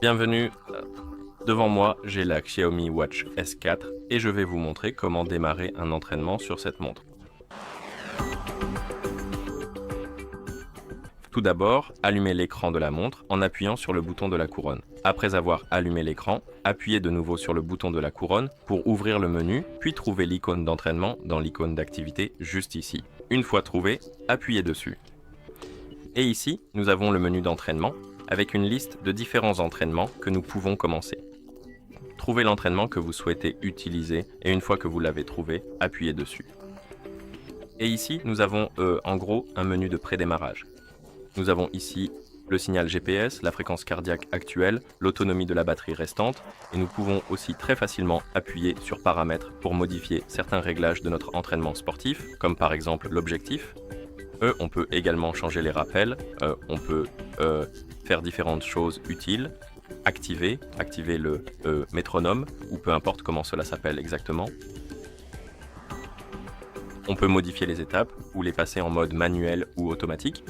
Bienvenue, devant moi j'ai la XIAOMI Watch S4 et je vais vous montrer comment démarrer un entraînement sur cette montre. Tout d'abord, allumez l'écran de la montre en appuyant sur le bouton de la couronne. Après avoir allumé l'écran, appuyez de nouveau sur le bouton de la couronne pour ouvrir le menu, puis trouvez l'icône d'entraînement dans l'icône d'activité juste ici. Une fois trouvé, appuyez dessus. Et ici, nous avons le menu d'entraînement avec une liste de différents entraînements que nous pouvons commencer. Trouvez l'entraînement que vous souhaitez utiliser et une fois que vous l'avez trouvé, appuyez dessus. Et ici, nous avons en gros un menu de prédémarrage. Nous avons ici le signal GPS, la fréquence cardiaque actuelle, l'autonomie de la batterie restante et nous pouvons aussi très facilement appuyer sur paramètres pour modifier certains réglages de notre entraînement sportif, comme par exemple l'objectif. On peut également changer les rappels, on peut faire différentes choses utiles, activer le métronome, ou peu importe comment cela s'appelle exactement. On peut modifier les étapes ou les passer en mode manuel ou automatique.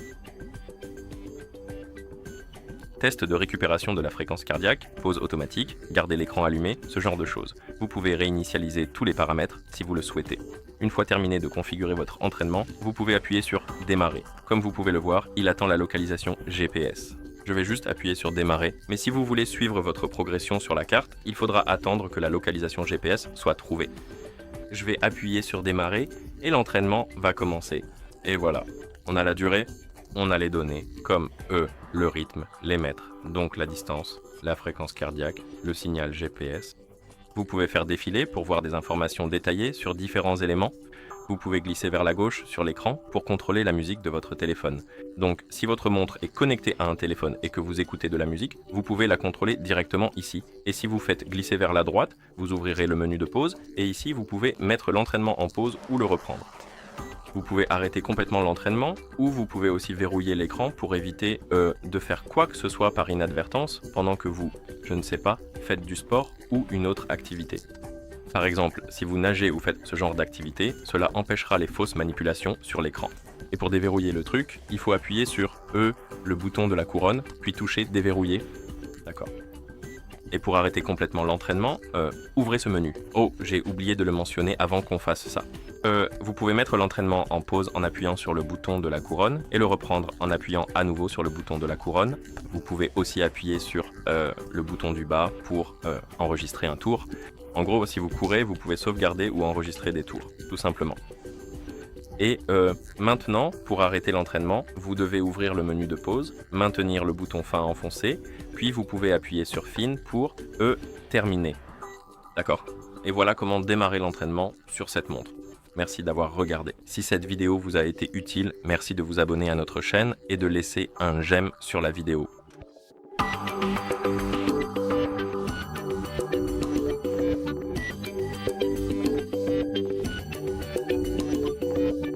Test de récupération de la fréquence cardiaque, pause automatique, garder l'écran allumé, ce genre de choses. Vous pouvez réinitialiser tous les paramètres si vous le souhaitez. Une fois terminé de configurer votre entraînement, vous pouvez appuyer sur Démarrer. Comme vous pouvez le voir, il attend la localisation GPS. Je vais juste appuyer sur Démarrer, mais si vous voulez suivre votre progression sur la carte, il faudra attendre que la localisation GPS soit trouvée. Je vais appuyer sur Démarrer et l'entraînement va commencer. Et voilà, on a la durée, on a les données, comme le rythme, les mètres, donc la distance, la fréquence cardiaque, le signal GPS. Vous pouvez faire défiler pour voir des informations détaillées sur différents éléments. Vous pouvez glisser vers la gauche sur l'écran pour contrôler la musique de votre téléphone. Donc, si votre montre est connectée à un téléphone et que vous écoutez de la musique, vous pouvez la contrôler directement ici. Et si vous faites glisser vers la droite, vous ouvrirez le menu de pause et ici, vous pouvez mettre l'entraînement en pause ou le reprendre. Vous pouvez arrêter complètement l'entraînement ou vous pouvez aussi verrouiller l'écran pour éviter de faire quoi que ce soit par inadvertance pendant que vous, je ne sais pas, faites du sport ou une autre activité. Par exemple, si vous nagez ou faites ce genre d'activité, cela empêchera les fausses manipulations sur l'écran. Et pour déverrouiller le truc, il faut appuyer sur le bouton de la couronne, puis toucher déverrouiller. D'accord. Et pour arrêter complètement l'entraînement, ouvrez ce menu. Oh, j'ai oublié de le mentionner avant qu'on fasse ça. Vous pouvez mettre l'entraînement en pause en appuyant sur le bouton de la couronne et le reprendre en appuyant à nouveau sur le bouton de la couronne. Vous pouvez aussi appuyer sur le bouton du bas pour enregistrer un tour. En gros, si vous courez, vous pouvez sauvegarder ou enregistrer des tours, tout simplement. Et maintenant, pour arrêter l'entraînement, vous devez ouvrir le menu de pause, maintenir le bouton fin enfoncé, puis vous pouvez appuyer sur fin pour terminer. D'accord. Et voilà comment démarrer l'entraînement sur cette montre. Merci d'avoir regardé. Si cette vidéo vous a été utile, merci de vous abonner à notre chaîne et de laisser un j'aime sur la vidéo.